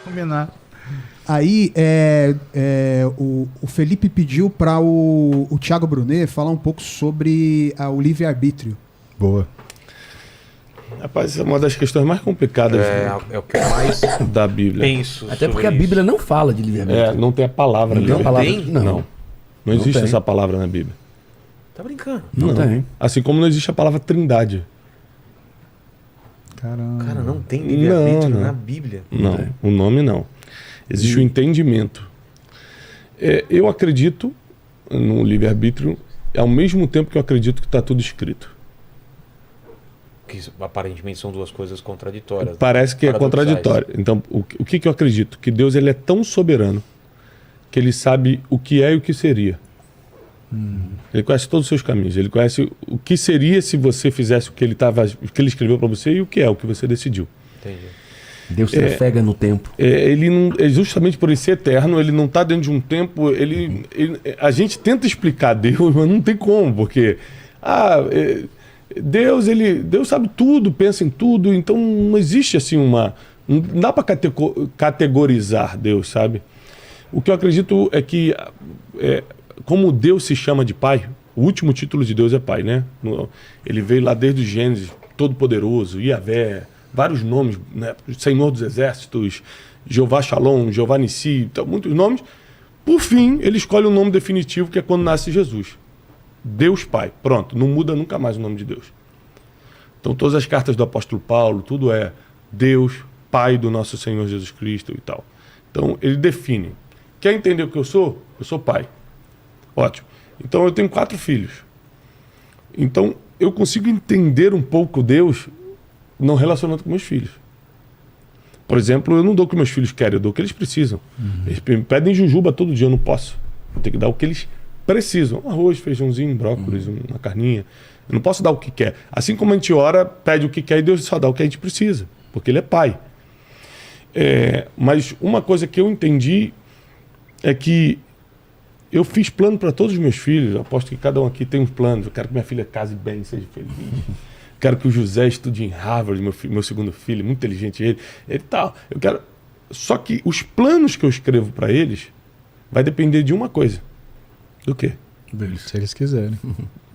Combinar. Aí o Felipe pediu para o Thiago Brunet falar um pouco sobre o livre-arbítrio. Boa. Rapaz, essa é uma das questões mais complicadas É o que eu mais da Bíblia. penso. Até porque a Bíblia não fala de livre-arbítrio. Não tem a palavra Não tem a palavra. Tem? Não existe tem. essa palavra na Bíblia. Tá brincando. Não tem. Assim como não existe a palavra trindade. Caramba. Cara, não tem livre-arbítrio Não. na Bíblia. Não, o nome não. Existe o entendimento. Eu acredito no livre-arbítrio ao mesmo tempo que eu acredito que está tudo escrito. Que aparentemente são duas coisas contraditórias. Parece que é paradoxais. contraditório. Então, o que eu acredito? Que Deus ele é tão soberano que ele sabe o que é e o que seria. Ele conhece todos os seus caminhos. Ele conhece o que seria se você fizesse o que ele escreveu para você e o que você decidiu. Entendi. Deus trafega no tempo. Ele não, justamente por ele ser eterno, ele não está dentro de um tempo. A gente tenta explicar Deus, mas não tem como, porque Deus sabe tudo, pensa em tudo, então não existe assim não dá para categorizar Deus, sabe? O que eu acredito é que como Deus se chama de Pai, o último título de Deus é Pai, né? Ele veio lá desde o Gênesis, Todo-Poderoso, Yahvé, vários nomes, né? Senhor dos Exércitos, Jeová Shalom, Jeová Nissi, então, muitos nomes. Por fim, ele escolhe um nome definitivo, que é quando nasce Jesus. Deus Pai. Pronto, não muda nunca mais o nome de Deus. Então todas as cartas do apóstolo Paulo, tudo é Deus, Pai do nosso Senhor Jesus Cristo e tal. Então ele define. Quer entender o que eu sou? Eu sou pai. Ótimo. Então eu tenho 4 filhos. Então eu consigo entender um pouco Deus não relacionando com meus filhos. Por exemplo, eu não dou o que meus filhos querem, eu dou o que eles precisam. Eles me pedem jujuba todo dia, eu não posso. Eu tenho que dar o que eles precisam. Arroz, feijãozinho, brócolis, uma carninha. Eu não posso dar o que quer. Assim como a gente ora, pede o que quer e Deus só dá o que a gente precisa, porque Ele é Pai. Mas uma coisa que eu entendi é que eu fiz plano para todos os meus filhos. Eu aposto que cada um aqui tem um plano. Eu quero que minha filha case bem, seja feliz. Quero que o José estude em Harvard, meu segundo filho, muito inteligente ele tal. Eu quero. Só que os planos que eu escrevo para eles vai depender de uma coisa. Do quê? Se eles quiserem.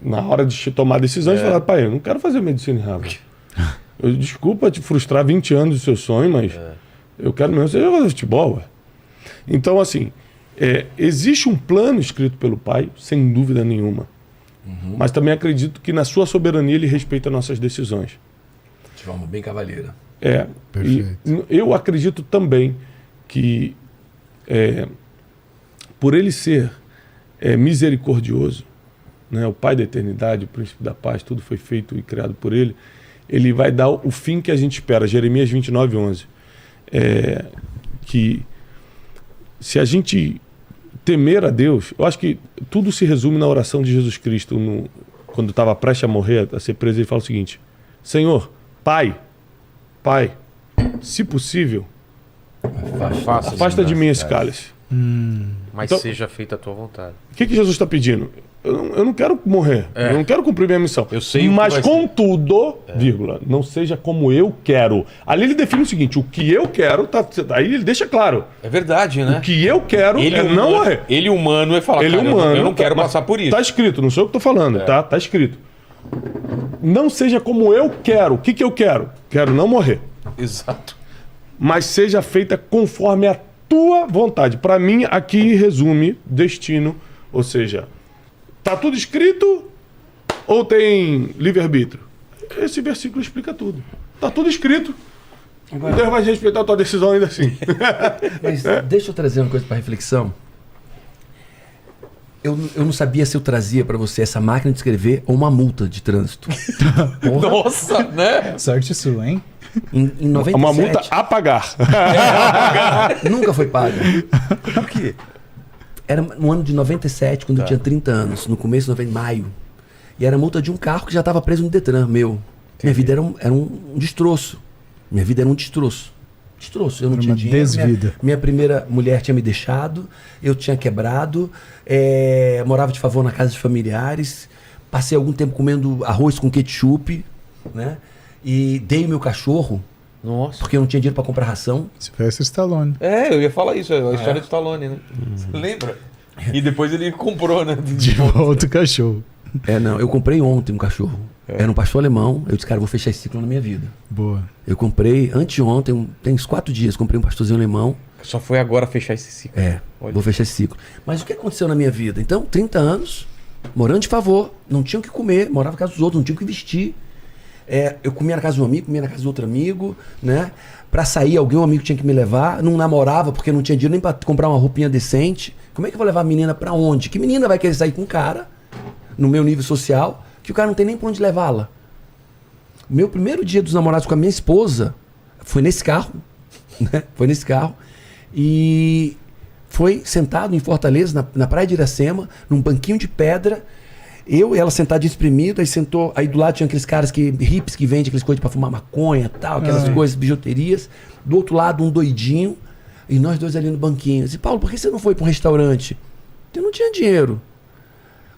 Na hora de tomar decisões, falar, pai, eu não quero fazer medicina em Harvard. Desculpa te frustrar 20 anos do seu sonho, mas eu quero mesmo você jogar futebol. Ué. Então, assim, existe um plano escrito pelo pai, sem dúvida nenhuma. Mas também acredito que na sua soberania ele respeita nossas decisões. De forma bem cavalheira. Perfeito. E eu acredito também que por ele ser misericordioso, né, o Pai da eternidade, o Príncipe da paz, tudo foi feito e criado por ele, ele vai dar o fim que a gente espera. Jeremias 29:11. Que se a gente temer a Deus, eu acho que tudo se resume na oração de Jesus Cristo. Quando estava prestes a morrer, a ser preso, ele fala o seguinte: Senhor, Pai, se possível, afasta de mim esse cálice. Mas Então, seja feita a tua vontade. O que Jesus está pedindo? Eu não quero morrer, eu não quero cumprir minha missão. Eu sei o que mas vai contudo, vírgula, não seja como eu quero. Ali ele define o seguinte: o que eu quero, aí ele deixa claro. É verdade, né? O que eu quero não morrer. Ele humano vai falar, Ele cara, humano, eu não quero mas passar por isso. Tá escrito, não sou eu que tô falando, tá? Tá escrito. Não seja como eu quero. O que eu quero? Quero não morrer. Exato. Mas seja feita conforme a tua vontade. Para mim, aqui resume destino, ou seja, tá tudo escrito ou tem livre-arbítrio? Esse versículo explica tudo. Tá tudo escrito. Agora, Deus vai respeitar a tua decisão ainda assim. mas deixa eu trazer uma coisa para reflexão. Eu não sabia se eu trazia para você essa máquina de escrever ou uma multa de trânsito. Nossa, né? Sorte sua, hein? Em 97, Uma multa a pagar. nunca foi paga. Por quê? Era no ano de 97, quando eu tinha 30 anos, no começo de novembro, maio. E era a multa de um carro que já estava preso no Detran, meu. Minha vida era um destroço. Minha vida era um destroço. Destroço. Eu não tinha dinheiro. Desvida. Minha primeira mulher tinha me deixado, eu tinha quebrado, morava de favor na casa de familiares, passei algum tempo comendo arroz com ketchup, né? E dei meu cachorro Nossa. porque eu não tinha dinheiro pra comprar ração. Sylvester Stallone. É, eu ia falar isso, a história do Stallone, né? Você lembra? E depois ele comprou, né? De volta o cachorro. Não, eu comprei ontem um cachorro. Era um pastor alemão. Eu disse, cara, eu vou fechar esse ciclo na minha vida. Boa. Eu comprei, anteontem, tem uns 4 dias, comprei um pastorzinho alemão. Só foi agora fechar esse ciclo. Olha. Vou fechar esse ciclo. Mas o que aconteceu na minha vida? Então, 30 anos, morando de favor, não tinha o que comer, morava na casa dos outros, não tinha o que vestir. Eu comia na casa de um amigo, comia na casa do outro amigo, né? Pra sair, um amigo tinha que me levar. Não namorava porque não tinha dinheiro nem pra comprar uma roupinha decente. Como é que eu vou levar a menina pra onde? Que menina vai querer sair com um cara, no meu nível social, que o cara não tem nem pra onde levá-la? Meu primeiro dia dos namorados com a minha esposa foi nesse carro, né? Foi nesse carro. E foi sentado em Fortaleza, na praia de Iracema, num banquinho de pedra. Eu e ela sentada espremido, aí do lado tinha aqueles caras hips que vendem aquelas coisas pra fumar maconha, tal, aquelas coisas, bijuterias. Do outro lado um doidinho, e nós dois ali no banquinho. Eu disse, Paulo, por que você não foi pra um restaurante? Eu não tinha dinheiro.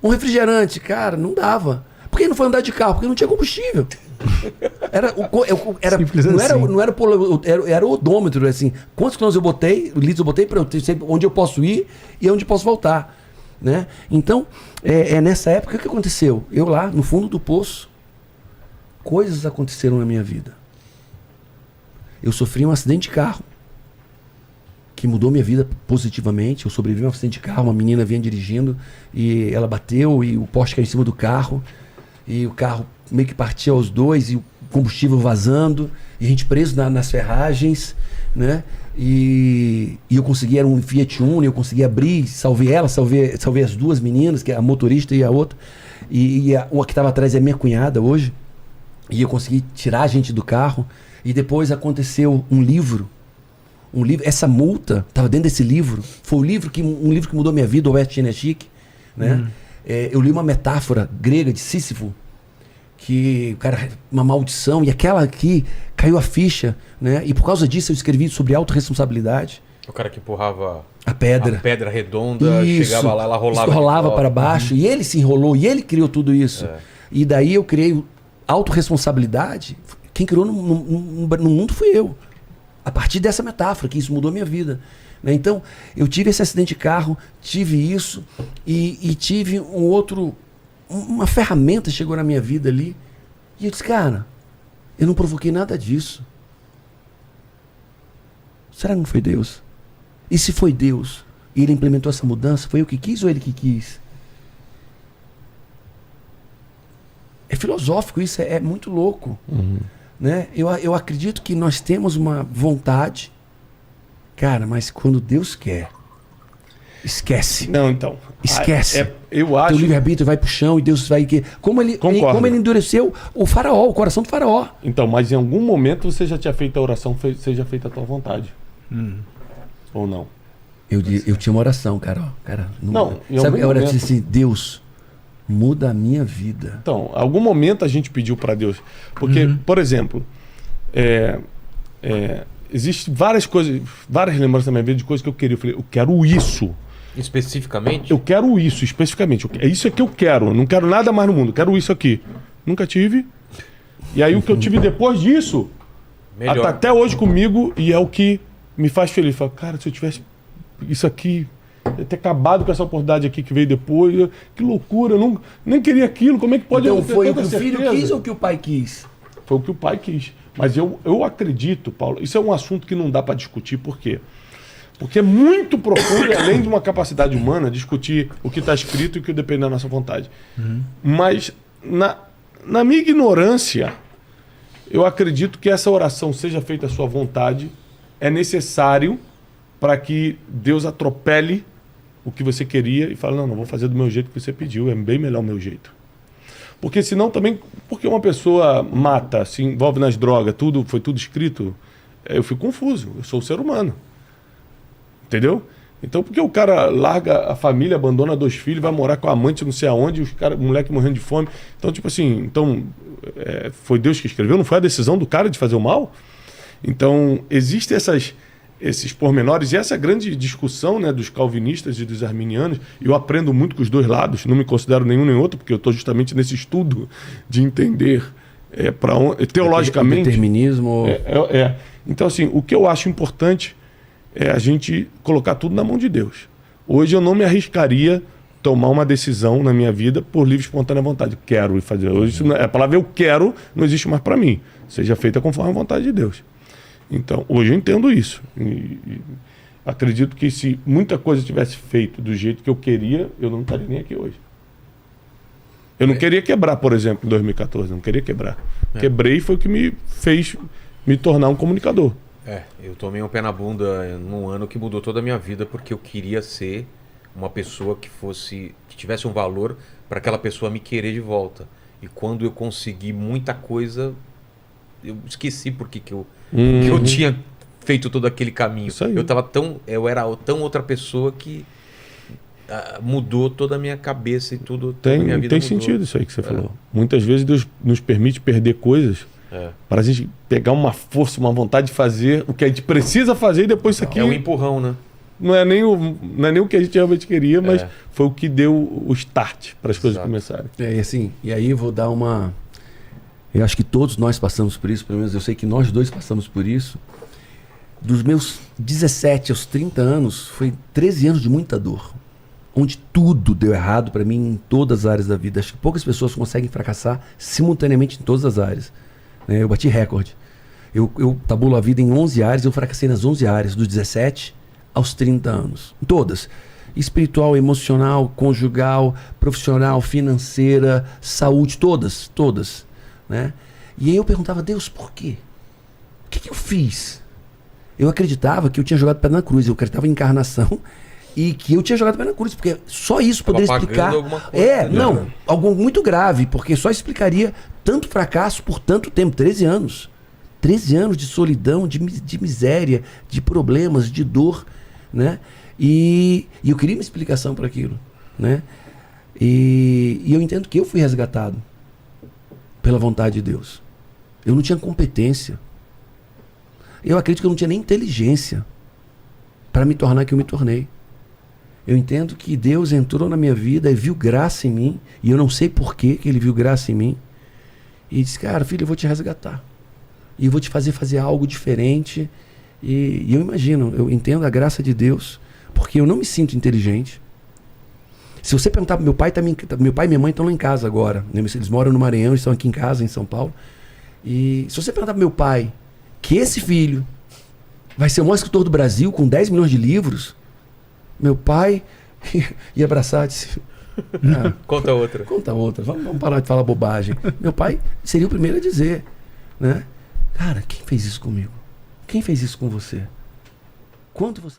Um refrigerante, cara, não dava. Por que não foi andar de carro? Porque não tinha combustível. Simples não assim. era o odômetro, assim. Quantos quilômetros eu botei, litros eu botei, para eu ter sempre onde eu posso ir e onde eu posso voltar. Né? Então, nessa época, o que aconteceu? Eu lá, no fundo do poço, coisas aconteceram na minha vida. Eu sofri um acidente de carro que mudou minha vida positivamente. Eu sobrevivi a um acidente de carro, uma menina vinha dirigindo e ela bateu e o poste caiu em cima do carro e o carro meio que partia aos dois e o combustível vazando e a gente preso nas ferragens, né? E eu consegui, era um Fiat Uno, eu consegui abrir, salvei as duas meninas, que é a motorista e a outra, e a que estava atrás é minha cunhada hoje, e eu consegui tirar a gente do carro. E depois aconteceu um livro, essa multa estava dentro desse livro, foi um livro que mudou minha vida, o Oeste Geneshik, né? Eu li uma metáfora grega de Sísifo, que o cara, uma maldição, e aquela aqui caiu a ficha, né? E por causa disso eu escrevi sobre autorresponsabilidade. O cara que empurrava a pedra redonda, isso. Chegava lá, ela rolava. Rolava para baixo, e ele se enrolou, e ele criou tudo isso. E daí eu criei autorresponsabilidade. Quem criou no mundo fui eu. A partir dessa metáfora, que isso mudou a minha vida. Né? Então, eu tive esse acidente de carro, tive isso, e tive uma ferramenta chegou na minha vida ali, e eu disse, cara, eu não provoquei nada disso. Será que não foi Deus? E se foi Deus, e ele implementou essa mudança, foi eu que quis ou ele que quis? É filosófico isso, é muito louco. Né? Eu acredito que nós temos uma vontade, cara, mas quando Deus quer, esquece. Não, então. Esquece. Eu acho. Teu livre-arbítrio vai pro chão e Deus vai... Como ele endureceu o faraó, o coração do faraó. Então, mas em algum momento você já tinha feito a oração, seja feita a tua vontade. Ou não? Eu tinha uma oração, cara. Não, em sabe, algum eu momento... disse assim, Deus, muda a minha vida. Então, em algum momento a gente pediu para Deus. Porque, por exemplo, existem várias coisas, várias lembranças na minha vida de coisas que eu queria. Eu falei, eu quero isso. Especificamente? Eu quero isso, especificamente. É isso que eu quero. Eu não quero nada mais no mundo. Eu quero isso aqui. Nunca tive. E aí o que eu tive depois disso, Melhor. tá até hoje comigo, e é o que me faz feliz. Fala, cara, se eu tivesse isso aqui, eu ia ter acabado com essa oportunidade aqui que veio depois. Que loucura, eu nem queria aquilo. Como é que pode... Então foi o que tanta o filho certeza? quis ou o que o pai quis? Foi o que o pai quis. Mas eu acredito, Paulo, isso é um assunto que não dá para discutir. Por quê? Porque é muito profundo, e além de uma capacidade humana, discutir o que está escrito e o que depende da nossa vontade. Mas, na minha ignorância, eu acredito que essa oração seja feita à sua vontade, é necessário para que Deus atropele o que você queria e fale, não vou fazer do meu jeito que você pediu, é bem melhor o meu jeito. Porque senão também, porque uma pessoa mata, se envolve nas drogas, foi tudo escrito, eu fico confuso, eu sou um ser humano. Entendeu? Então, porque o cara larga a família, abandona 2 filhos, vai morar com a amante não sei aonde, o moleque morrendo de fome. Então, tipo assim, foi Deus que escreveu, não foi a decisão do cara de fazer o mal? Então, existem esses pormenores, e essa grande discussão, né, dos calvinistas e dos arminianos, e eu aprendo muito com os dois lados, não me considero nenhum nem outro, porque eu estou justamente nesse estudo de entender teologicamente... Determinismo. Então, assim, o que eu acho importante é a gente colocar tudo na mão de Deus. Hoje eu não me arriscaria tomar uma decisão na minha vida por livre e espontânea vontade. Quero ir fazer. Hoje a palavra eu quero não existe mais para mim. Seja feita conforme a vontade de Deus. Então, hoje eu entendo isso. E acredito que se muita coisa tivesse feito do jeito que eu queria, eu não estaria nem aqui hoje. Eu não queria quebrar, por exemplo, em 2014. Não queria quebrar. Quebrei foi o que me fez me tornar um comunicador. Eu tomei um pé na bunda num ano que mudou toda a minha vida, porque eu queria ser uma pessoa que tivesse um valor para aquela pessoa me querer de volta. E quando eu consegui muita coisa, eu esqueci porque que eu tinha feito todo aquele caminho. Isso aí. Eu era tão outra pessoa que mudou toda a minha cabeça e tudo. Tem minha vida mudou. sentido isso aí que você falou. Muitas vezes Deus nos permite perder coisas para a gente pegar uma força, uma vontade de fazer o que a gente precisa fazer e depois isso aqui... É um empurrão, né? Não é nem o que a gente realmente queria, mas foi o que deu o start para as coisas começarem. E aí eu vou dar uma... Eu acho que todos nós passamos por isso, pelo menos eu sei que nós dois passamos por isso. Dos meus 17 aos 30 anos, foi 13 anos de muita dor. Onde tudo deu errado para mim em todas as áreas da vida. Acho que poucas pessoas conseguem fracassar simultaneamente em todas as áreas. Eu bati recorde. Eu tabulo a vida em 11 áreas, eu fracassei nas 11 áreas, dos 17 aos 30 anos. Em todas. Espiritual, emocional, conjugal, profissional, financeira, saúde, todas. Né? E aí eu perguntava, Deus, por quê? O que eu fiz? Eu acreditava que eu tinha jogado pé na cruz, eu acreditava em encarnação e que eu tinha jogado pé na cruz, porque só isso poderia explicar. Algo muito grave, porque só explicaria tanto fracasso por tanto tempo, 13 anos. 13 anos de solidão, de miséria, de problemas, de dor, né? E eu queria uma explicação para aquilo, né? E eu entendo que eu fui resgatado pela vontade de Deus. Eu não tinha competência. Eu acredito que eu não tinha nem inteligência para me tornar que eu me tornei. Eu entendo que Deus entrou na minha vida e viu graça em mim, e eu não sei por que ele viu graça em mim, e disse, cara, filho, eu vou te resgatar. E eu vou te fazer algo diferente. E eu imagino, eu entendo a graça de Deus, porque eu não me sinto inteligente. Se você perguntar para meu pai e minha mãe estão lá em casa agora. Né? Eles moram no Maranhão, estão aqui em casa, em São Paulo. E se você perguntar para meu pai que esse filho vai ser o maior escritor do Brasil, com 10 milhões de livros, meu pai ia abraçar e disse... Conta outra. Vamos parar de falar bobagem. Meu pai seria o primeiro a dizer, né? Cara, quem fez isso comigo? Quem fez isso com você? Quanto você...